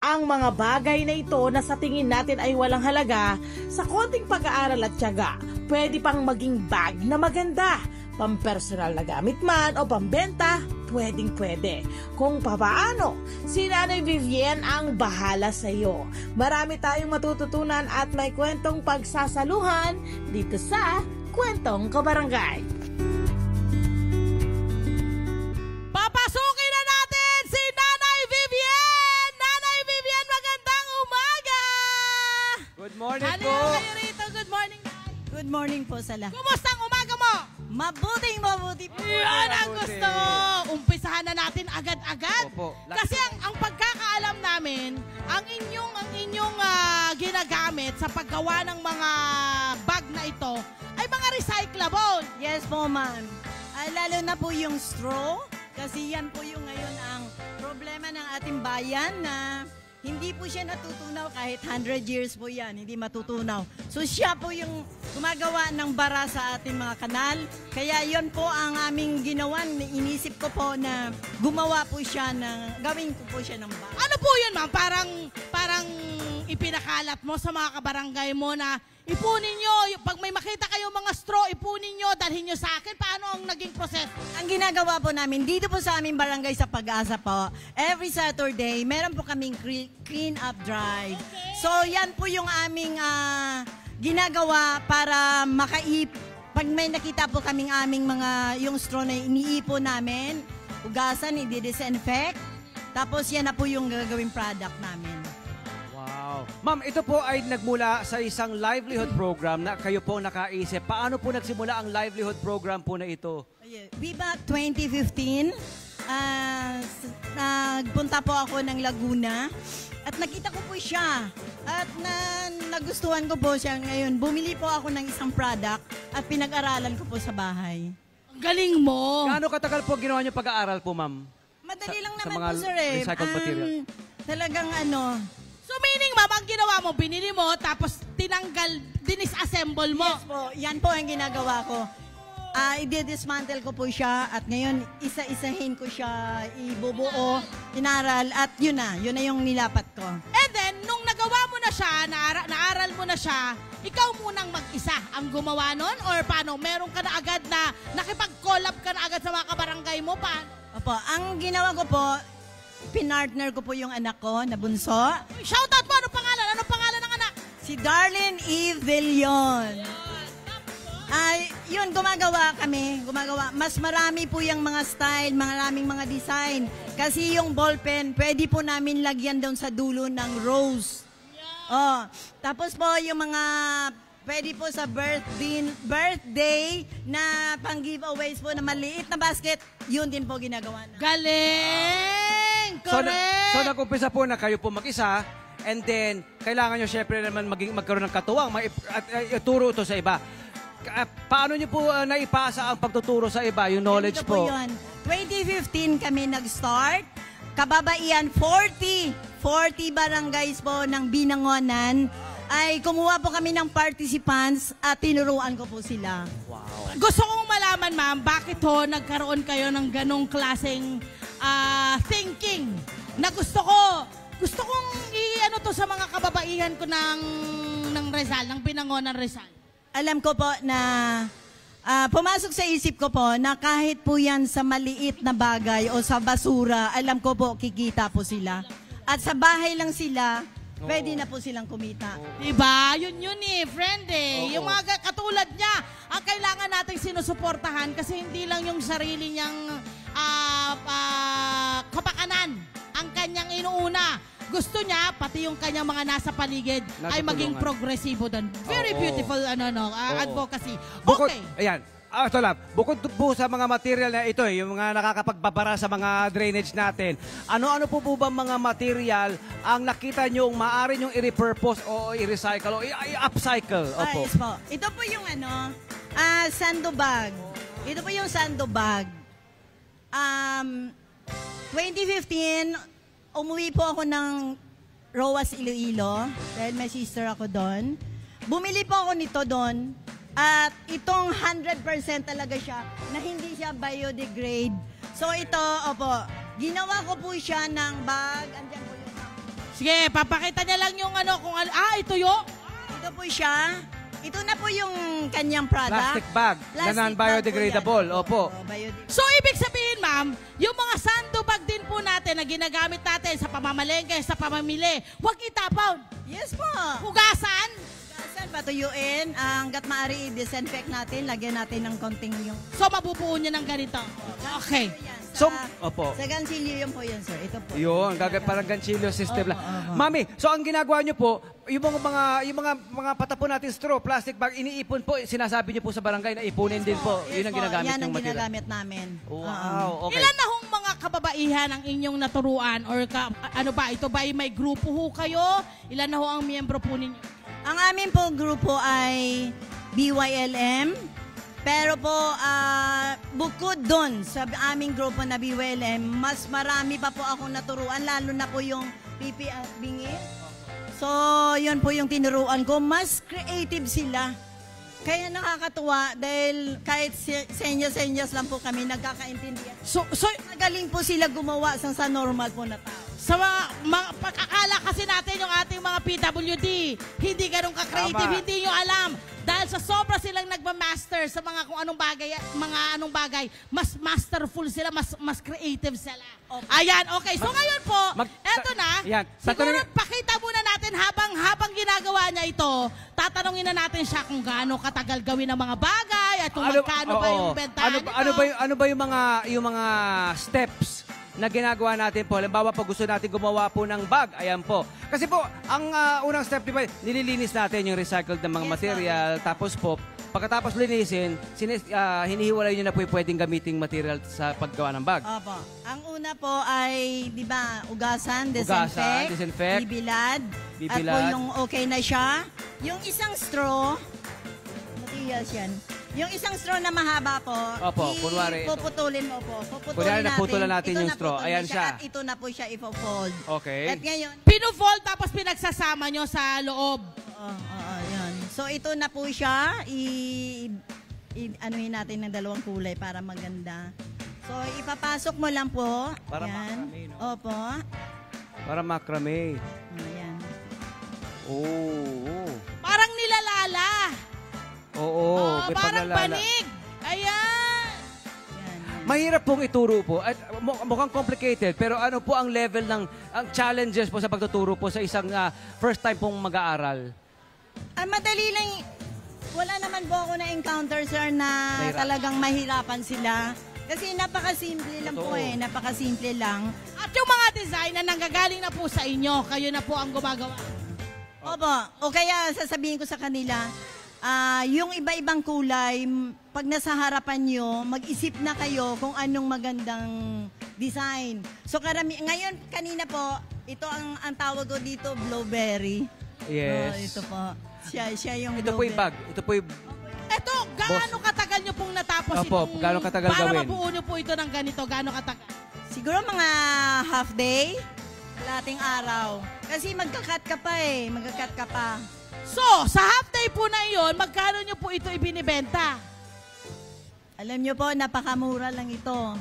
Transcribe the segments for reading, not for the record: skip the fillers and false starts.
Ang mga bagay na ito na sa tingin natin ay walang halaga, sa konting pag-aaral at tiyaga, pwede pang maging bag na maganda. Pampersonal na gamit man o pambenta, pwedeng-pwede. Kung papaano, si Nanay Vivienne ang bahala sa iyo. Marami tayong matututunan at may kwentong pagsasaluhan dito sa Kwentong Kabarangay. Papasukin na natin si Nanay Vivienne! Nanay Vivienne, magandang umaga! Good morning Halika po! kayo rito. Good morning, Nay. Good morning po sa lahat. Kumusta ang umaga mo? Mabuti po. Yan ang gusto ko. Umpisahan na natin agad-agad. Opo. Kasi ang pagkakaalam namin, ang inyong ginagamit sa paggawa ng mga bag na ito ay mga recyclable. Yes po, ma'am. Lalo na po yung straw. Kasi yan po yung ngayon ang problema ng ating bayan na hindi po siya natutunaw kahit 100 years po yan. Hindi matutunaw. So siya po yung gumagawa ng bara sa ating mga kanal. Kaya yon po ang aming ginawan. Inisip ko po na gumawa po siya gawin ko po siya ng bara. Ano po yun, ma'am? Parang ipinakalat mo sa mga kabarangay mo na ipunin nyo, pag may makita kayo mga straw, ipunin nyo, dalhin nyo sa akin. Paano ang naging proseso? Ang ginagawa po namin, dito po sa aming barangay sa Pag-asa po, every Saturday, meron po kaming clean up drive. Okay. So, yan po yung aming ginagawa para pag may nakita po kaming aming yung straw na iniipon namin, ugasan, i-disinfect, tapos yan na po yung gagawing product namin. Wow. Ma'am, ito po ay nagmula sa isang livelihood program na kayo po nakaisip. Paano po nagsimula ang livelihood program po na ito? Viva 2015, nagpunta po ako ng Laguna at nakita ko po siya at nagustuhan ko po siya ngayon. Bumili po ako ng isang product at pinag-aralan ko po sa bahay. Ang galing mo! Gaano katagal po ginawa niyo pag-aaral po, ma'am? Madali lang sa naman mga po, sir eh. recycled material? Talagang So meaning, ma'am, ang ginawa mo, binili mo, tapos dinisassemble mo. Yes po, yan po ang ginagawa ko. I-dismantle ko po siya at ngayon isa-isahin ko siya, ibubuo, inaral at yun na yung nilapat ko. And then, nung nagawa mo na siya, naaral mo na siya, ikaw munang mag-isa ang gumawa nun? Or paano? Meron ka na agad na nakipag-collab ka na agad sa mga kabarangay mo? Paano? Opo, ang ginawa ko po, pinartner ko po yung anak ko na bunso. Shoutout mo! Anong pangalan? Anong pangalan ng anak? Si Darlene E. Villion. Yun, gumagawa. Mas marami po yung mga style, maraming mga design. Kasi yung ballpen, pwede po namin lagyan doon sa dulo ng rose. Oh, tapos po yung mga pwede po sa birthday na pang giveaways po na maliit na basket, yun din po ginagawa na. Galing! Correct! So nag-umpisa po na kayo po mag-isa, and then kailangan nyo syempre naman magkaroon ng katuwang, ituro ito sa iba. Paano nyo po naipasa ang pagtuturo sa iba, yung knowledge Ganito po po? yun. 2015 kami nag-start. Kababaihan, 40 barangays po ng Binangonan ay kumuha po kami ng participants at tinuruan ko po sila. Wow. Gusto kong malaman, ma'am, bakit nagkaroon kayo ng ganong klaseng thinking na gusto kong i-ano to sa mga kababaihan ko ng Rizal, ng Binangonan Rizal. Alam ko po na pumasok sa isip ko po na kahit po yan sa maliit na bagay o sa basura, alam ko po kikita po sila. At sa bahay lang sila, pwede na po silang kumita. Diba? Yun friend eh. Oo. Yung mga katulad niya, ang kailangan nating sinusuportahan kasi hindi lang yung sarili niyang kapakanan ang kanyang inuuna. Gusto niya, pati yung kanyang mga nasa paligid ay maging progresibo doon. Very beautiful advocacy. Bukod, Okay. ayan. Ito lang. Bukod po sa mga material na ito, yung mga nakakapagbabara sa mga drainage natin, ano-ano po ba mga material ang nakita nyo maaari nyong i-repurpose o i-recycle o i-upcycle? Opo. Yes po. Ito po yung sandobag. Ito po yung sandobag. 2015, umuwi po ako ng Roas, Iloilo dahil may sister ako doon. Bumili po ako nito doon at itong 100% talaga siya na hindi siya biodegrade. So ito, ginawa ko po siya ng bag. Andiyan po yung Sige, papakita niya lang yung ano, kung ano. Ah, ito yun. Ito po siya. Ito na po yung kanyang product. Plastic bag na Plastic non-biodegradable. bag po Opo. yan. Biodegradable. So, ibig sabihin, ma'am, yung mga sandbag din po natin na ginagamit natin sa pamamalengke, sa pamamili, huwag itapon. Yes po. Hugasan. Saan patuyuin? Hanggat maaari i-disinfect natin, lagyan natin ng konting yung... So, mabubuo niya ng ganito. Okay. So, opo. Sa gansilyo yun po yun, sir. Ito po. Yun, parang ganchillo system lang. Opo. Mami, so ang ginagawa niyo po, yung mga patapon natin straw, plastic bag, iniipon po, sinasabi niyo po sa barangay na ipunin din po. Yes Yun ang po, ginagamit yan ng ang material. ginagamit namin. Wow, okay. Ilan na hong mga kababaihan ang inyong naturuan or ano ba, ito ba ay may grupo ho kayo? Ilan na ho ang miyembro po ninyo? Ang amin po grupo ay BYLM. Pero po, bukod doon sa aming grupo na BYLM, mas marami pa po akong naturuan, lalo na po yung PP at Bingi. So, yun po yung tinuruan ko. Mas creative sila. Kaya nakakatuwa dahil kahit senyas-senyas lang po kami, nagkakaintindihan. So Magaling po sila gumawa sa normal po na tao. sa mga pagkakala kasi natin yung ating mga PWD, hindi ganun ka-creative, Tama. hindi nyo alam. Dahil sa sobra silang nagmamaster sa mga kung anong bagay, mas masterful sila, mas creative sila. Okay. Ayan, okay. So ngayon po, eto na. Yan. Siguro Tatanungin- pakita muna natin habang ginagawa niya ito, tatanungin na natin siya kung gaano katagal gawin ang mga bagay at kung magkano ba oo. yung bentahan nito. Ano ba yung mga steps na ginagawa natin po? Halimbawa, pag gusto natin gumawa po ng bag, ayan po. Kasi po, ang unang step, di ba, nililinis natin yung recycled na mga Yes, material. Tapos po, pagkatapos linisin, hinihiwalay nyo na po yung pwedeng gamiting material sa paggawa ng bag. Opo. Ang una po ay, di ba, ugasan, disinfect, bibilad. At po Bibilad. yung okay na siya. Yung isang straw, materials yan. Yung isang straw na mahaba po, Opo, kunwari ito. puputulin mo po. Puputulin Kunwari, natin. naputulan natin Ito yung straw. naputol Ayan na siya. At ito na po siya ipo-fold. Okay. At ngayon, Pino-fold tapos pinagsasama nyo sa loob. yan. So ito na po siya, anuhin natin ng dalawang kulay para maganda. So ipapasok mo lang po. Para yan. macrame, no? Opo. Para macrame. Ayan. Oo. Parang nilalala. Oo. may Parang paglalala. banig. Ayan. Yan. Mahirap pong ituro po. At mukhang complicated. Pero ano po ang level ng ang challenges po sa pagtuturo po sa isang first time pong mag-aaral? Madali lang. Wala naman po ako na-encounter, sir, na Mahirap. talagang mahirapan sila. Kasi napakasimple lang po Totoo. Napakasimple lang. At yung mga design na nanggagaling na po sa inyo, kayo na po ang gumagawa. Opo. O kaya sasabihin ko sa kanila, yung iba-ibang kulay, pag nasa harapan nyo, mag-isip na kayo kung anong magandang design. So ngayon, kanina po, ito ang tawag ko dito, blueberry. Yes. Ito po. Siya yung Ito po yung bag. Ito po yung... Eto, gaano katagal nyo pong natapos Opo, gaano katagal para gawin? mabuo nyo po ito ng ganito? Gaano katagal? Siguro mga half day, kalating araw. Kasi magkakat ka pa eh. Magkakat ka pa. So, sa half day po na iyon, magkano nyo po ito ibinibenta? Alam nyo po, napakamura lang ito.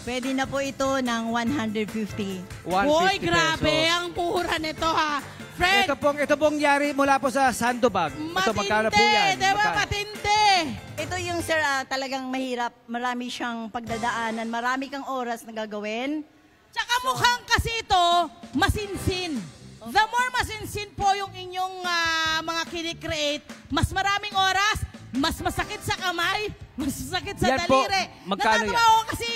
Pwede na po ito ng 150. 150 Boy, grabe, pesos. ang mura nito ha. Fred, Ito pong yari mula po sa sandbag. Ito, magkano po yan? Di ba? Magkano? Matindi. Ito yung sir, talagang mahirap. Marami siyang pagdadaanan. Marami kang oras na gagawin. Tsaka mukhang kasi ito, masinsin. The more masinsin po yung inyong mga kinikreate, mas maraming oras, mas masakit sa kamay, mas masakit sa Yan po, daliri. magkano Natatawa yan? ako kasi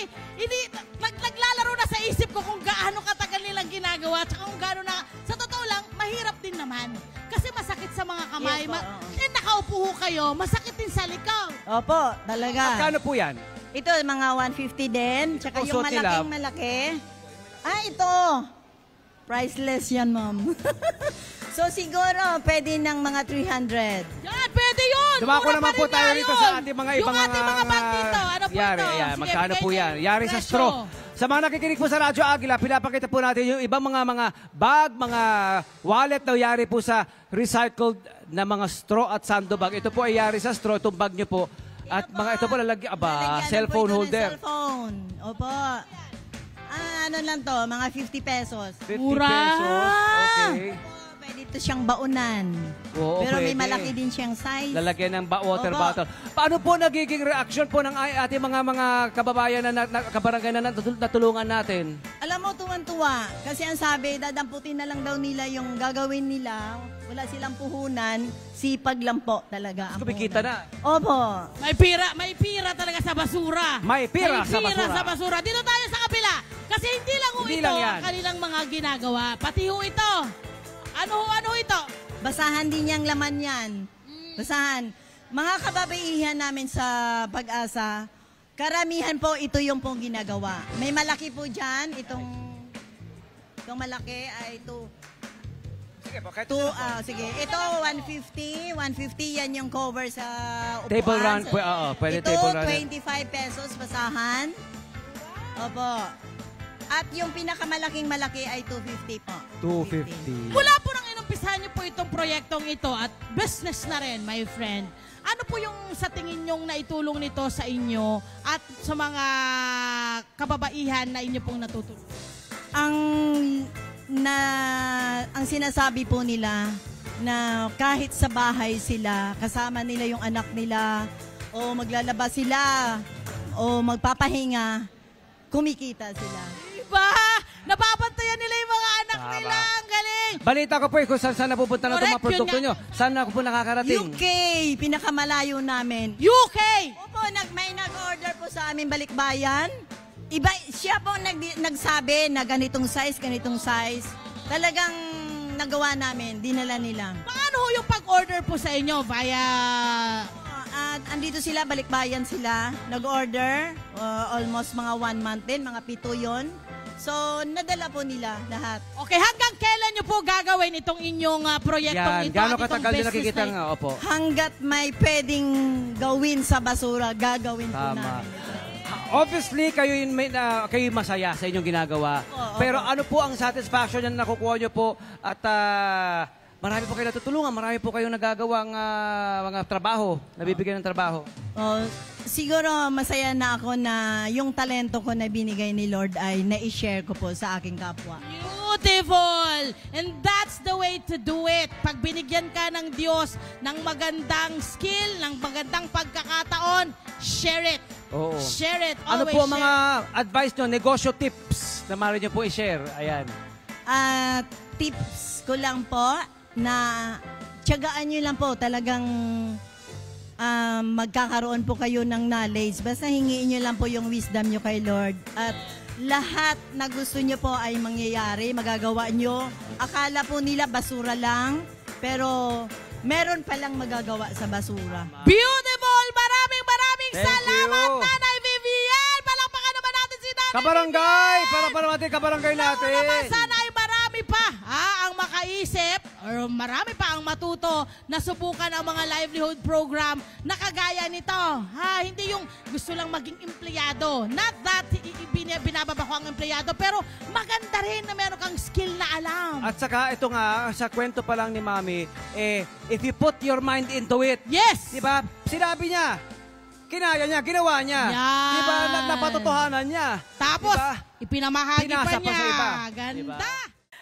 naglalaro na sa isip ko kung gaano katagal nilang ginagawa, tsaka kung gaano na, sa totoo lang, mahirap din naman. Kasi masakit sa mga kamay. Yes po, oo. Nakaupo ho kayo, masakit din sa likod. Opo, talaga. Magkano po yan? Ito, mga 150 din. Tsaka Ito, yung suot nila. malaking malaki. Ito. Priceless yan, ma'am. So, siguro, pwede ng mga 300. Yan, pwede yun. Dumako Mura naman pa po rin tayo nga rito yun. sa ating mga Yung ibang ating mga bag dito, ano po yari, ito? ayan, Sige, magkano bigay po niyo yan? yung Yari sa presyo. straw. Sa mga nakikinig po sa Radyo Agila, pinapakita po natin yung ibang mga bag, mga wallet na yari po sa recycled na mga straw at sandbag. Ito po ay yari sa straw, itong bag nyo po. At mga ito po lalagyan, Lalagyan cellphone po ito ng holder. Cellphone. Opo. Ano lang to, mga 50 pesos. 50 Mura! pesos. Okay. Pwede ito siyang baunan. Oo, Pero may pwede. malaki din siyang size. Lalagyan ng water Opo. bottle. Paano po nagiging reaction po ng ating mga kababayan na kabarangay na natulungan natin? Alam mo, tuwan-tuwa. Kasi ang sabi, dadamputin na lang daw nila yung gagawin nila. Wala silang puhunan. Sipag lang po talaga ang Kumikita puhunan. na. Opo. May pira talaga sa basura. May pira sa basura. sa basura. Dito tayo sa kabila. Kasi hindi lang Hindi ito lang yan. ang kanilang mga ginagawa. Pati ito. Ano ito? Basahan din niyang laman yan. Basahan. Mga kababaihan namin sa Pag-asa, karamihan po ito yung pong ginagawa. May malaki po dyan. Itong malaki ay ito. Sige po, kahit Sige, ito 150. 150 yan yung cover sa upuan. Table run, pwede ito, table run. 25 pesos basahan. Opo. At yung pinakamalaking malaki ay 250 po. 250. Mula po nang inumpisahan niyo po itong proyektong ito at business na rin, my friend. Ano po yung sa tingin nyong naitulong nito sa inyo at sa mga kababaihan na inyo pong natutulong? Ang sinasabi po nila na kahit sa bahay sila, kasama nila yung anak nila, o maglalaba sila, o magpapahinga, kumikita sila. Diba? Nababantayan nila yung mga anak Tama. nila. Ang galing. Balita ko po kung saan napupunta na itong mga Correct, yun produkto nga. nyo. Saan na po nakakarating? UK, pinakamalayo namin. UK! Opo, may nag-order po sa amin balikbayan. Iba, siya po nagsabi na ganitong size. Talagang nagawa namin, dinala nila. Paano ho yung pag-order po sa inyo? Via... Andito sila, balikbayan sila, nag-order, almost mga 1 month din, mga 7 yon. So, nadala po nila lahat. Okay, hanggang kailan nyo po gagawin itong inyong proyektong Yan, ito? gano'ng at itong katagal din business nakikita na ito? nga, opo. Hanggat may pwedeng gawin sa basura, gagawin po Tama. namin ito. Obviously, kayo masaya sa inyong ginagawa. Oo, Pero oo. ano po ang satisfaction na nakukuha nyo po at marami po kayo natutulungan, marami po kayong nagagawang mga trabaho, nabibigyan ng trabaho. Siguro masaya na ako na yung talento ko na binigay ni Lord ay na-share ko po sa aking kapwa. Beautiful! And that's the way to do it. Pag binigyan ka ng Diyos ng magandang skill, ng magandang pagkakataon, share it. Oo. Share it. Ano Always po ang share. mga advice nyo, negosyo tips na maaari nyo po i-share? Ayan. Tips ko lang po na tiyagaan nyo lang po talagang magkakaroon po kayo ng knowledge. Basta hingiin nyo lang po yung wisdom nyo kay Lord. At lahat na gusto nyo po ay mangyayari, magagawa nyo. Akala po nila basura lang, pero meron palang magagawa sa basura. Beautiful! Maraming Thank salamat, you. Nanay Vivian! Palakpakan naman natin si Nanay Kabarangay! Vivian! Para natin kabarangay natin! Naman, sana ay marami pa ang makaisip or marami pa ang matuto na subukan ang mga livelihood program na kagaya nito. Hindi yung gusto lang maging empleyado. Not that binababa ko ang empleyado, pero maganda rin na meron kang skill na alam. At saka ito nga, sa kwento pa lang ni Mami, if you put your mind into it, Yes! di ba, sinabi niya, kinaya niya, ginawa niya. Yan. Di ba, napatotohanan niya. Tapos, Diba? ipinamahagi Pinasa pa pa niya. sa iba. Ganda. Diba?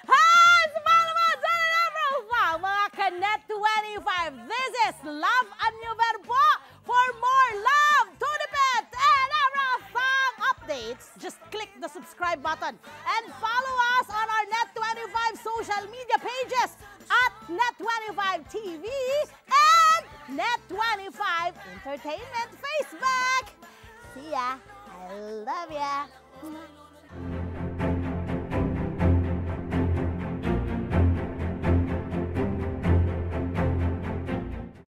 Hi! Smile naman! Sana na mga Kanet 25. This is Love and New Verbo. For more love, Tunipet, and everything updates, just click the subscribe button and follow us on our Net25 social media pages at Net25 TV and Net25 Entertainment Facebook. See ya. I love ya.